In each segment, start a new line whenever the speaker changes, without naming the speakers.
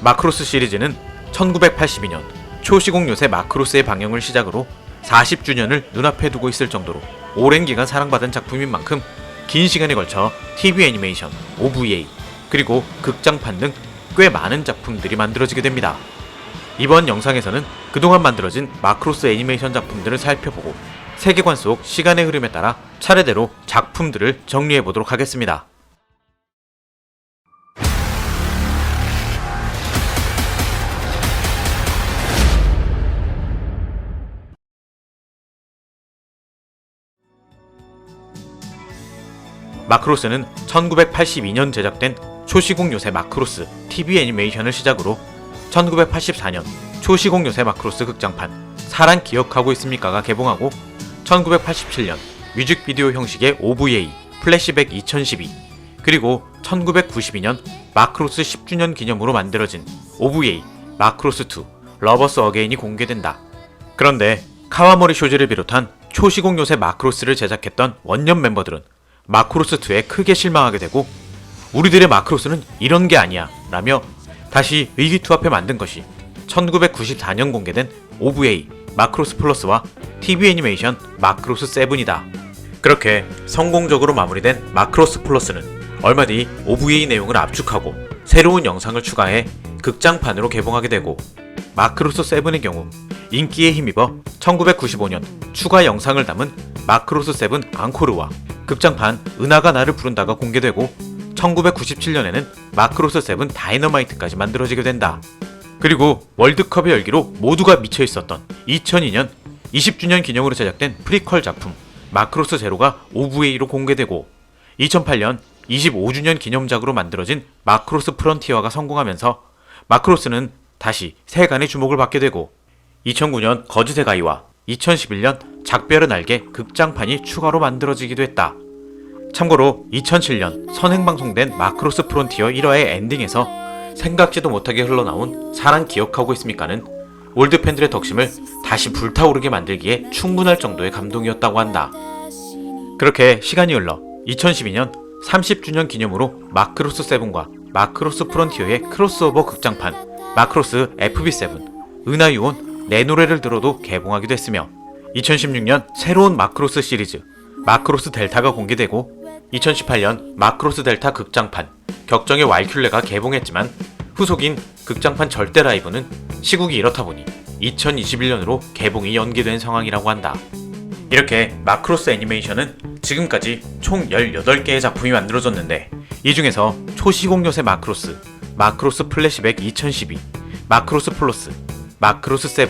마크로스 시리즈는 1982년 초시공 요새 마크로스의 방영을 시작으로 40주년을 눈앞에 두고 있을 정도로 오랜 기간 사랑받은 작품인 만큼 긴 시간에 걸쳐 TV 애니메이션, OVA, 그리고 극장판 등 꽤 많은 작품들이 만들어지게 됩니다. 이번 영상에서는 그동안 만들어진 마크로스 애니메이션 작품들을 살펴보고 세계관 속 시간의 흐름에 따라 차례대로 작품들을 정리해보도록 하겠습니다. 마크로스는 1982년 제작된 초시공 요새 마크로스 TV 애니메이션을 시작으로 1984년 초시공 요새 마크로스 극장판 사랑 기억하고 있습니까가 개봉하고 1987년 뮤직비디오 형식의 OVA 플래시백 2012 그리고 1992년 마크로스 10주년 기념으로 만들어진 OVA 마크로스2 러버스 어게인이 공개된다. 그런데 카와모리 쇼지를 비롯한 초시공 요새 마크로스를 제작했던 원년 멤버들은 마크로스2에 크게 실망하게 되고 우리들의 마크로스는 이런 게 아니야 라며 다시 의기투합해 만든 것이 1994년 공개된 OVA 마크로스 플러스와 TV 애니메이션 마크로스 7이다. 그렇게 성공적으로 마무리된 마크로스 플러스는 얼마 뒤 OVA 내용을 압축하고 새로운 영상을 추가해 극장판으로 개봉하게 되고 마크로스 7의 경우 인기에 힘입어 1995년 추가 영상을 담은 마크로스 7 앙코르와 극장판 은하가 나를 부른다가 공개되고 1997년에는 마크로스 7 다이너마이트까지 만들어지게 된다. 그리고 월드컵의 열기로 모두가 미쳐있었던 2002년 20주년 기념으로 제작된 프리퀄 작품 마크로스 제로가 OVA로 공개되고 2008년 25주년 기념작으로 만들어진 마크로스 프론티어가 성공하면서 마크로스는 다시 세간의 주목을 받게 되고 2009년 거짓의 가이와 2011년 작별의 날개 극장판이 추가로 만들어지기도 했다. 참고로 2007년 선행방송된 마크로스 프론티어 1화의 엔딩에서 생각지도 못하게 흘러나온 사랑 기억하고 있습니까는 올드 팬들의 덕심을 다시 불타오르게 만들기에 충분할 정도의 감동이었다고 한다. 그렇게 시간이 흘러 2012년 30주년 기념으로 마크로스 7과 마크로스 프론티어의 크로스오버 극장판 마크로스 FB7 은하유온 내 노래를 들어도 개봉하기도 했으며 2016년 새로운 마크로스 시리즈 마크로스 델타가 공개되고 2018년 마크로스 델타 극장판 격정의 왈큘레가 개봉했지만 후속인 극장판 절대 라이브는 시국이 이렇다 보니 2021년으로 개봉이 연기된 상황이라고 한다. 이렇게 마크로스 애니메이션은 지금까지 총 18개의 작품이 만들어졌는데 이 중에서 초시공 요새 마크로스, 마크로스 플래시백 2012, 마크로스 플러스, 마크로스 7,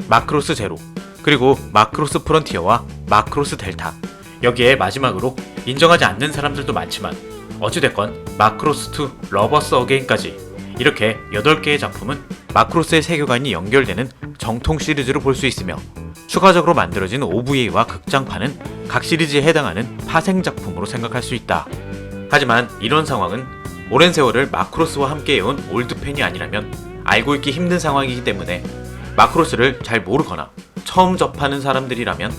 마크로스 제로, 그리고 마크로스 프론티어와 마크로스 델타 여기에 마지막으로 인정하지 않는 사람들도 많지만 어찌됐건 마크로스2 러버스 어게인까지 이렇게 8개의 작품은 마크로스의 세계관이 연결되는 정통 시리즈로 볼 수 있으며 추가적으로 만들어진 OVA와 극장판은 각 시리즈에 해당하는 파생 작품으로 생각할 수 있다. 하지만 이런 상황은 오랜 세월을 마크로스와 함께해온 올드팬이 아니라면 알고 있기 힘든 상황이기 때문에 마크로스를 잘 모르거나 처음 접하는 사람들이라면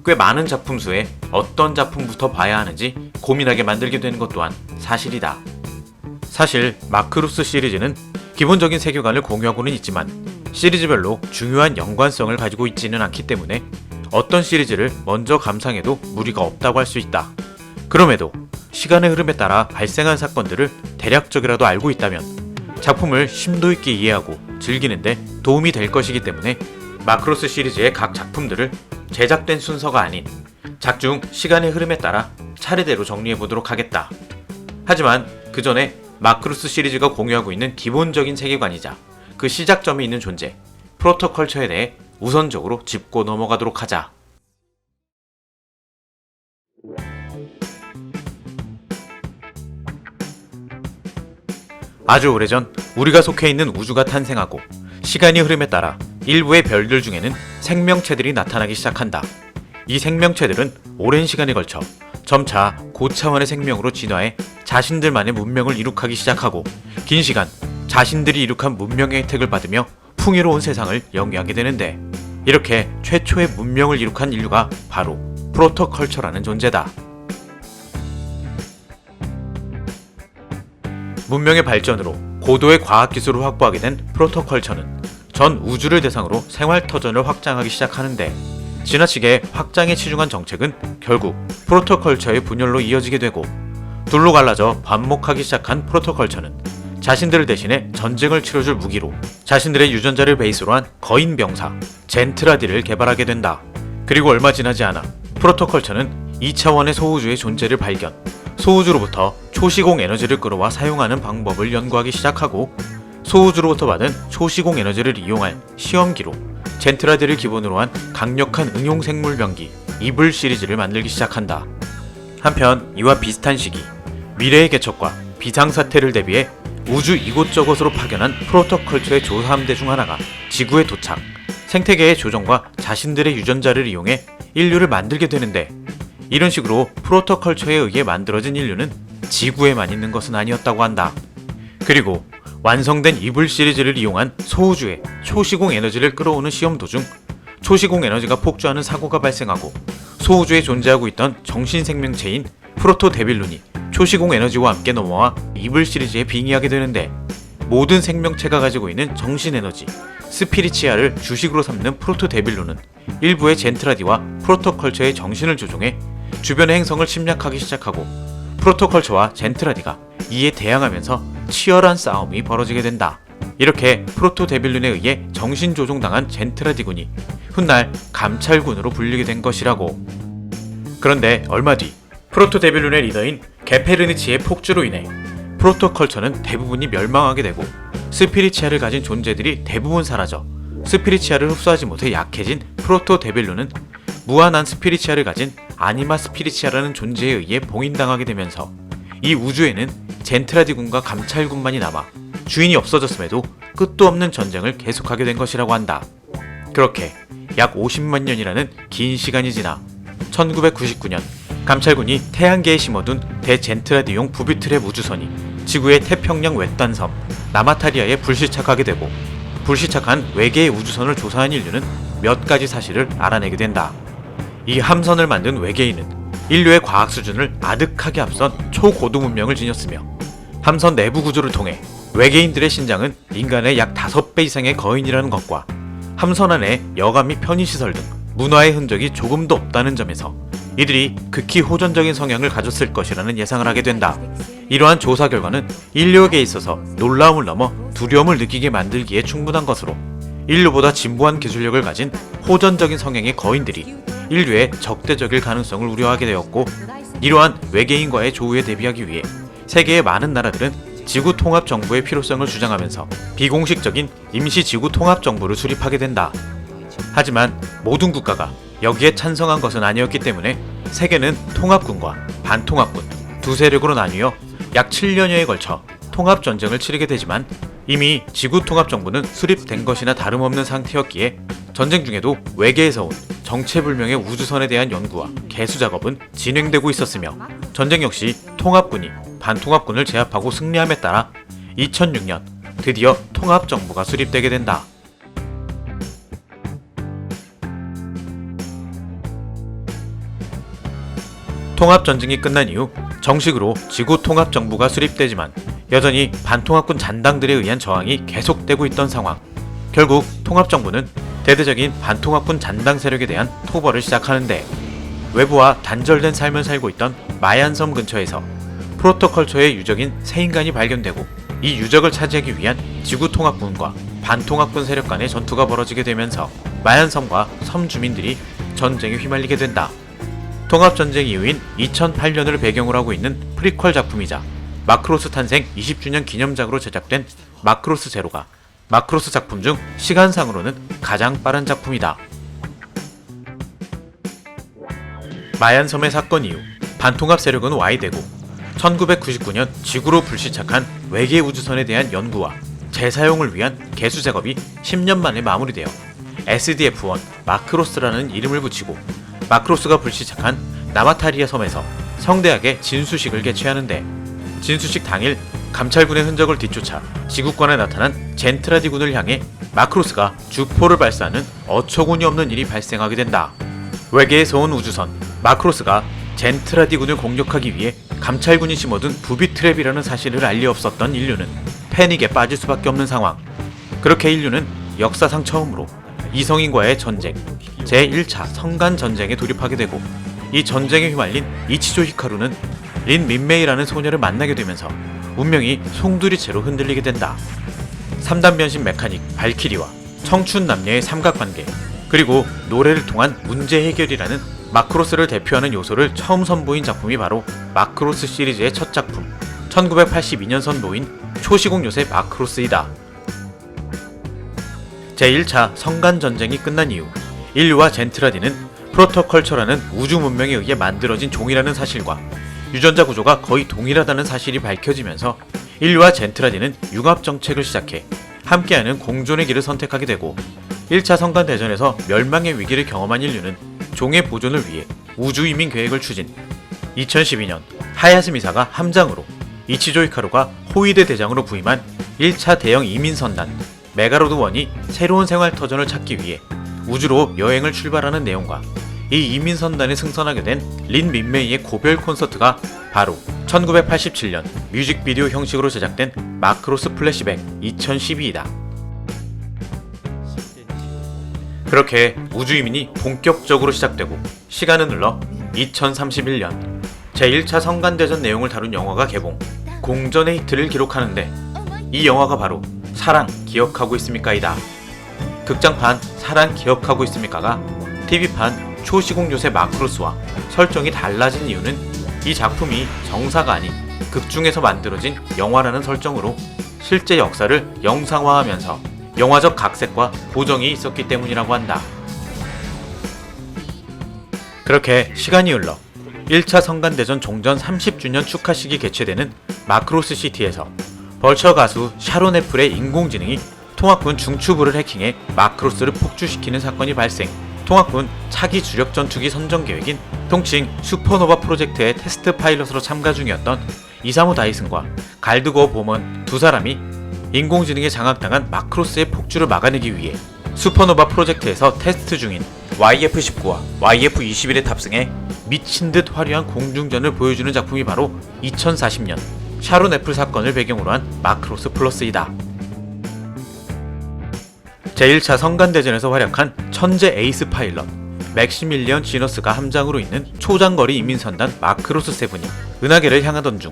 꽤 많은 작품 수에 어떤 작품부터 봐야 하는지 고민하게 만들게 되는 것 또한 사실이다. 사실 마크로스 시리즈는 기본적인 세계관을 공유하고는 있지만 시리즈별로 중요한 연관성을 가지고 있지는 않기 때문에 어떤 시리즈를 먼저 감상해도 무리가 없다고 할 수 있다. 그럼에도 시간의 흐름에 따라 발생한 사건들을 대략적이라도 알고 있다면 작품을 심도 있게 이해하고 즐기는데 도움이 될 것이기 때문에 마크로스 시리즈의 각 작품들을 제작된 순서가 아닌 작중 시간의 흐름에 따라 차례대로 정리해보도록 하겠다. 하지만 그 전에 마크로스 시리즈가 공유하고 있는 기본적인 세계관이자 그 시작점이 있는 존재 프로토컬처에 대해 우선적으로 짚고 넘어가도록 하자. 아주 오래전 우리가 속해 있는 우주가 탄생하고 시간이 흐름에 따라 일부의 별들 중에는 생명체들이 나타나기 시작한다. 이 생명체들은 오랜 시간에 걸쳐 점차 고차원의 생명으로 진화해 자신들만의 문명을 이룩하기 시작하고 긴 시간 자신들이 이룩한 문명의 혜택을 받으며 풍요로운 세상을 영위하게 되는데 이렇게 최초의 문명을 이룩한 인류가 바로 프로토컬처라는 존재다. 문명의 발전으로 고도의 과학기술을 확보하게 된 프로토컬처는 전 우주를 대상으로 생활터전을 확장하기 시작하는데, 지나치게 확장에 치중한 정책은 결국 프로토컬처의 분열로 이어지게 되고, 둘로 갈라져 반목하기 시작한 프로토컬처는 자신들 대신에 전쟁을 치러줄 무기로 자신들의 유전자를 베이스로 한 거인 병사 젠트라디를 개발하게 된다. 그리고 얼마 지나지 않아 프로토컬처는 2차원의 소우주의 존재를 발견, 소우주로부터 초시공 에너지를 끌어와 사용하는 방법을 연구하기 시작하고, 소우주로부터 받은 초시공 에너지를 이용할 시험기로 젠트라디를 기본으로 한 강력한 응용생물 병기 이블 시리즈를 만들기 시작한다. 한편 이와 비슷한 시기, 미래의 개척과 비상사태를 대비해 우주 이곳저곳으로 파견한 프로토컬처의 조사함대 중 하나가 지구에 도착, 생태계의 조정과 자신들의 유전자를 이용해 인류를 만들게 되는데, 이런 식으로 프로토컬처에 의해 만들어진 인류는 지구에만 있는 것은 아니었다고 한다. 그리고 완성된 이블 시리즈를 이용한 소우주의 초시공 에너지를 끌어오는 시험 도중 초시공 에너지가 폭주하는 사고가 발생하고, 소우주에 존재하고 있던 정신생명체인 프로토 데빌룬이 초시공 에너지와 함께 넘어와 이블 시리즈에 빙의하게 되는데, 모든 생명체가 가지고 있는 정신에너지 스피리치아를 주식으로 삼는 프로토 데빌룬은 일부의 젠트라디와 프로토컬처의 정신을 조종해 주변의 행성을 침략하기 시작하고, 프로토컬처와 젠트라디가 이에 대항하면서 치열한 싸움이 벌어지게 된다. 이렇게 프로토 데빌룬에 의해 정신 조종당한 젠트라디군이 훗날 감찰군으로 불리게 된 것이라고. 그런데 얼마 뒤 프로토 데빌룬의 리더인 게페르니치의 폭주로 인해 프로토컬처는 대부분이 멸망하게 되고, 스피리치아를 가진 존재들이 대부분 사라져 스피리치아를 흡수하지 못해 약해진 프로토 데빌룬은 무한한 스피리치아를 가진 아니마 스피리치아라는 존재에 의해 봉인당하게 되면서 이 우주에는 젠트라디군과 감찰군만이 남아 주인이 없어졌음에도 끝도 없는 전쟁을 계속하게 된 것이라고 한다. 그렇게 약 50만 년이라는 긴 시간이 지나 1999년 감찰군이 태양계에 심어둔 대젠트라디용 부비트랩 우주선이 지구의 태평양 외딴 섬 나마타리아에 불시착하게 되고, 불시착한 외계의 우주선을 조사한 인류는 몇 가지 사실을 알아내게 된다. 이 함선을 만든 외계인은 인류의 과학 수준을 아득하게 앞선 초고도 문명을 지녔으며, 함선 내부 구조를 통해 외계인들의 신장은 인간의 약 5배 이상의 거인이라는 것과 함선 안에 여가 및 편의시설 등 문화의 흔적이 조금도 없다는 점에서 이들이 극히 호전적인 성향을 가졌을 것이라는 예상을 하게 된다. 이러한 조사 결과는 인류에게 있어서 놀라움을 넘어 두려움을 느끼게 만들기에 충분한 것으로, 인류보다 진보한 기술력을 가진 호전적인 성향의 거인들이 인류의 적대적일 가능성을 우려하게 되었고, 이러한 외계인과의 조우에 대비하기 위해 세계의 많은 나라들은 지구 통합 정부의 필요성을 주장하면서 비공식적인 임시 지구 통합 정부를 수립하게 된다. 하지만 모든 국가가 여기에 찬성한 것은 아니었기 때문에 세계는 통합군과 반통합군 두 세력으로 나뉘어 약 7년여에 걸쳐 통합전쟁을 치르게 되지만, 이미 지구통합정부는 수립된 것이나 다름없는 상태였기에 전쟁 중에도 외계에서 온 정체불명의 우주선에 대한 연구와 개수 작업은 진행되고 있었으며, 전쟁 역시 통합군이 반통합군을 제압하고 승리함에 따라 2006년 드디어 통합정부가 수립되게 된다. 통합전쟁이 끝난 이후 정식으로 지구통합정부가 수립되지만 여전히 반통합군 잔당들에 의한 저항이 계속되고 있던 상황. 결국 통합정부는 대대적인 반통합군 잔당 세력에 대한 토벌을 시작하는데, 외부와 단절된 삶을 살고 있던 마얀섬 근처에서 프로토컬처의 유적인 새 인간이 발견되고, 이 유적을 차지하기 위한 지구통합군과 반통합군 세력 간의 전투가 벌어지게 되면서 마얀섬과 섬 주민들이 전쟁에 휘말리게 된다. 통합전쟁 이후인 2008년을 배경으로 하고 있는 프리퀄 작품이자 마크로스 탄생 20주년 기념작으로 제작된 마크로스 제로가 마크로스 작품 중 시간상으로는 가장 빠른 작품이다. 마얀섬의 사건 이후 반통합 세력은 와해되고 1999년 지구로 불시착한 외계 우주선에 대한 연구와 재사용을 위한 개수 작업이 10년 만에 마무리되어 SDF-1 마크로스라는 이름을 붙이고, 마크로스가 불시착한 나마타리아 섬에서 성대하게 진수식을 개최하는데, 진수식 당일 감찰군의 흔적을 뒤쫓아 지구권에 나타난 젠트라디군을 향해 마크로스가 주포를 발사하는 어처구니 없는 일이 발생하게 된다. 외계에서 온 우주선 마크로스가 젠트라디군을 공격하기 위해 감찰군이 심어둔 부비트랩이라는 사실을 알리 없었던 인류는 패닉에 빠질 수밖에 없는 상황. 그렇게 인류는 역사상 처음으로 이성인과의 전쟁, 제1차 성간전쟁에 돌입하게 되고, 이 전쟁에 휘말린 이치조 히카루는 린 민메이라는 소녀를 만나게 되면서 운명이 송두리째로 흔들리게 된다. 3단 변신 메카닉 발키리와 청춘 남녀의 삼각관계, 그리고 노래를 통한 문제 해결이라는 마크로스를 대표하는 요소를 처음 선보인 작품이 바로 마크로스 시리즈의 첫 작품, 1982년 선보인 초시공 요새 마크로스이다. 제1차 성간전쟁이 끝난 이후 인류와 젠트라디는 프로토컬처라는 우주 문명에 의해 만들어진 종이라는 사실과 유전자 구조가 거의 동일하다는 사실이 밝혀지면서 인류와 젠트라디는 융합 정책을 시작해 함께하는 공존의 길을 선택하게 되고, 1차 성간대전에서 멸망의 위기를 경험한 인류는 종의 보존을 위해 우주 이민 계획을 추진. 2012년 하야스 미사가 함장으로, 이치조 히카루가 호위대 대장으로 부임한 1차 대형 이민선단 메가로드 1이 새로운 생활 터전을 찾기 위해 우주로 여행을 출발하는 내용과 이 이민선단에 승선하게 된 린 민메이의 고별 콘서트가 바로 1987년 뮤직비디오 형식으로 제작된 마크로스 플래시백 2012이다. 그렇게 우주이민이 본격적으로 시작되고 시간은 흘러 2031년 제1차 성간대전 내용을 다룬 영화가 개봉, 공전의 히트를 기록하는데, 이 영화가 바로 사랑 기억하고 있습니까이다. 극장판 사랑 기억하고 있습니까가 TV판 초시공 요새 마크로스와 설정이 달라진 이유는 이 작품이 정사가 아닌 극중에서 만들어진 영화라는 설정으로 실제 역사를 영상화하면서 영화적 각색과 보정이 있었기 때문이라고 한다. 그렇게 시간이 흘러 1차 성간대전 종전 30주년 축하식이 개최되는 마크로스 시티에서 벌처 가수 샤론 애플의 인공지능이 통합군 중추부를 해킹해 마크로스를 폭주시키는 사건이 발생. 통합군 차기 주력 전투기 선정 계획인 통칭 슈퍼노바 프로젝트의 테스트 파일럿으로 참가 중이었던 이사무 다이슨과 갈드거 보먼 두 사람이 인공지능에 장악당한 마크로스의 폭주를 막아내기 위해 슈퍼노바 프로젝트에서 테스트 중인 YF-19와 YF-21에 탑승해 미친듯 화려한 공중전을 보여주는 작품이 바로 2040년 샤론 애플 사건을 배경으로 한 마크로스 플러스이다. 제1차 성간대전에서 활약한 천재 에이스 파일럿 맥시밀리언 지너스가 함장으로 있는 초장거리 이민선단 마크로스 세븐이 은하계를 향하던 중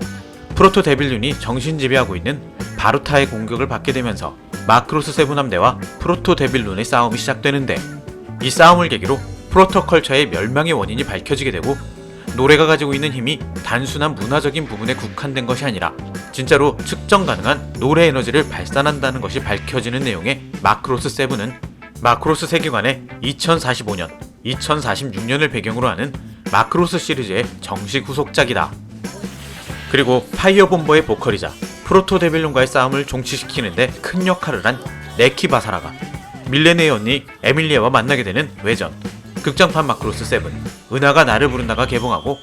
프로토 데빌룬이 정신지배하고 있는 바루타의 공격을 받게 되면서 마크로스 세븐 함대와 프로토 데빌룬의 싸움이 시작되는데, 이 싸움을 계기로 프로토컬처의 멸망의 원인이 밝혀지게 되고, 노래가 가지고 있는 힘이 단순한 문화적인 부분에 국한된 것이 아니라 진짜로 측정 가능한 노래 에너지를 발산한다는 것이 밝혀지는 내용의 마크로스 세븐은 마크로스 세계관의 2045년, 2046년을 배경으로 하는 마크로스 시리즈의 정식 후속작이다. 그리고 파이어본버의 보컬이자 프로토 데빌룬과의 싸움을 종치시키는데 큰 역할을 한 네키 바사라가 밀레네의 언니 에밀리아와 만나게 되는 외전 극장판 마크로스 세븐 은하가 나를 부른다가 개봉하고,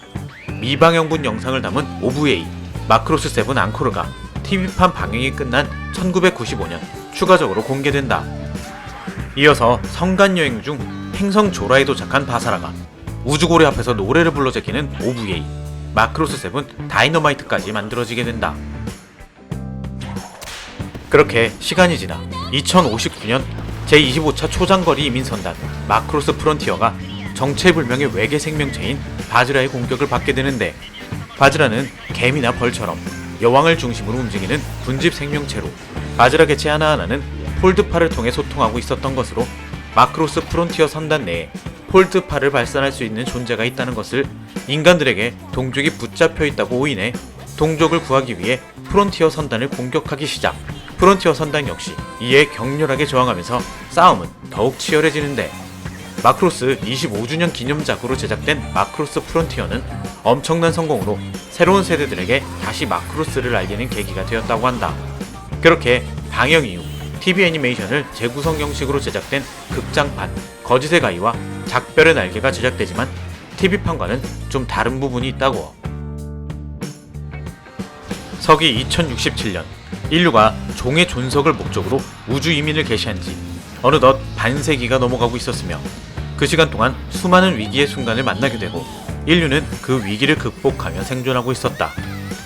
미방영분 영상을 담은 OVA 마크로스 세븐 앙코르가 TV판 방영이 끝난 1995년 추가적으로 공개된다. 이어서 성간여행 중 행성 조라에 도착한 바사라가 우주고래 앞에서 노래를 불러 제끼는 OVA 마크로스 세븐 다이너마이트까지 만들어지게 된다. 그렇게 시간이 지나 2059년 제25차 초장거리 이민선단 마크로스 프론티어가 정체불명의 외계 생명체인 바즈라의 공격을 받게 되는데, 바즈라는 개미나 벌처럼 여왕을 중심으로 움직이는 군집 생명체로 바즈라 개체 하나하나는 폴드파를 통해 소통하고 있었던 것으로, 마크로스 프론티어 선단 내에 폴드파를 발산할 수 있는 존재가 있다는 것을 인간들에게 동족이 붙잡혀 있다고 오인해 동족을 구하기 위해 프론티어 선단을 공격하기 시작. 프론티어 선단 역시 이에 격렬하게 저항하면서 싸움은 더욱 치열해지는데, 마크로스 25주년 기념작으로 제작된 마크로스 프론티어는 엄청난 성공으로 새로운 세대들에게 다시 마크로스를 알리는 계기가 되었다고 한다. 그렇게 방영 이후 TV 애니메이션을 재구성 형식으로 제작된 극장판 거짓의 가이와 작별의 날개가 제작되지만 TV판과는 좀 다른 부분이 있다고. 서기 2067년 인류가 종의 존속을 목적으로 우주 이민을 개시한 지 어느덧 반세기가 넘어가고 있었으며, 그 시간 동안 수많은 위기의 순간을 만나게 되고 인류는 그 위기를 극복하며 생존하고 있었다.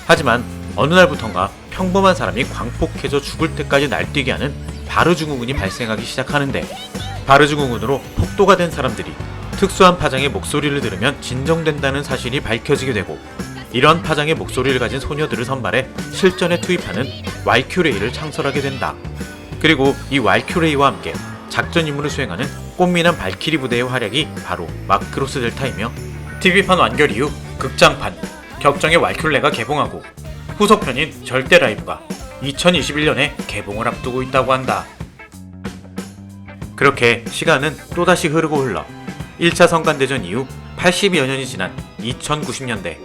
하지만 어느 날부턴가 평범한 사람이 광폭해져 죽을 때까지 날뛰게 하는 바르주궁운이 발생하기 시작하는데, 바르주궁운으로 폭도가 된 사람들이 특수한 파장의 목소리를 들으면 진정된다는 사실이 밝혀지게 되고, 이런 파장의 목소리를 가진 소녀들을 선발해 실전에 투입하는 왈큐레이를 창설하게 된다. 그리고 이 왈큐레이와 함께 작전 임무를 수행하는 꽃미남 발키리 부대의 활약이 바로 마크로스 델타이며, TV판 완결 이후 극장판 격정의 왈큘레가 개봉하고 후속편인 절대 라이브가 2021년에 개봉을 앞두고 있다고 한다. 그렇게 시간은 또다시 흐르고 흘러 1차 성간대전 이후 80여 년이 지난 2090년대,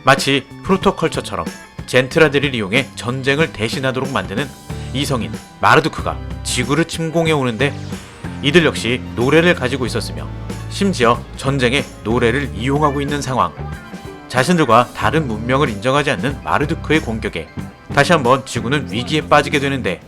마치 프로토컬처처럼 젠트라들을 이용해 전쟁을 대신하도록 만드는 이성인 마르두크가 지구를 침공해 오는데, 이들 역시 노래를 가지고 있었으며 심지어 전쟁에 노래를 이용하고 있는 상황. 자신들과 다른 문명을 인정하지 않는 마르두크의 공격에 다시 한번 지구는 위기에 빠지게 되는데,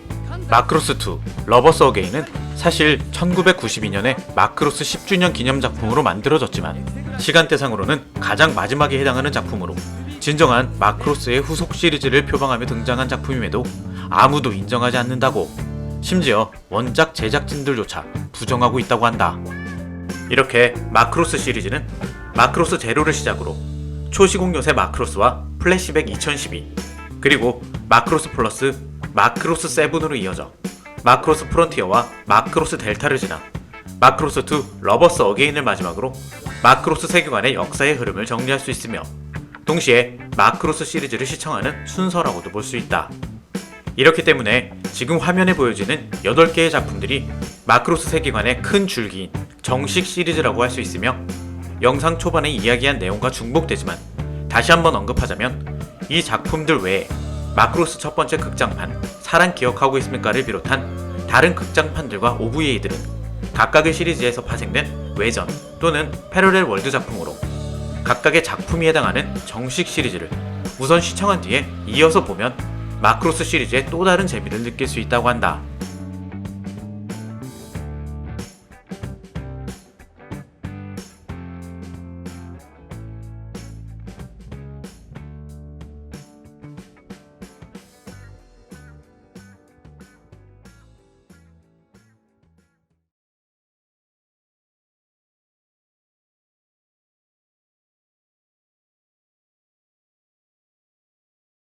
마크로스2 러버스 어게인은 사실 1992년에 마크로스 10주년 기념작품으로 만들어졌지만 시간대상으로는 가장 마지막에 해당하는 작품으로 진정한 마크로스의 후속 시리즈를 표방하며 등장한 작품임에도 아무도 인정하지 않는다고, 심지어 원작 제작진들조차 부정하고 있다고 한다. 이렇게 마크로스 시리즈는 마크로스 제로를 시작으로 초시공 요새 마크로스와 플래시백 2012, 그리고 마크로스 플러스 마크로스 7으로 이어져 마크로스 프론티어와 마크로스 델타를 지나 마크로스2 러버스 어게인을 마지막으로 마크로스 세계관의 역사의 흐름을 정리할 수 있으며, 동시에 마크로스 시리즈를 시청하는 순서라고도 볼 수 있다. 이렇기 때문에 지금 화면에 보여지는 8개의 작품들이 마크로스 세계관의 큰 줄기인 정식 시리즈라고 할 수 있으며, 영상 초반에 이야기한 내용과 중복되지만 다시 한번 언급하자면 이 작품들 외에 마크로스 첫 번째 극장판 사랑 기억하고 있습니까를 비롯한 다른 극장판들과 OVA들은 각각의 시리즈에서 파생된 외전 또는 패러렐 월드 작품으로 각각의 작품이 해당하는 정식 시리즈를 우선 시청한 뒤에 이어서 보면 마크로스 시리즈의 또 다른 재미를 느낄 수 있다고 한다.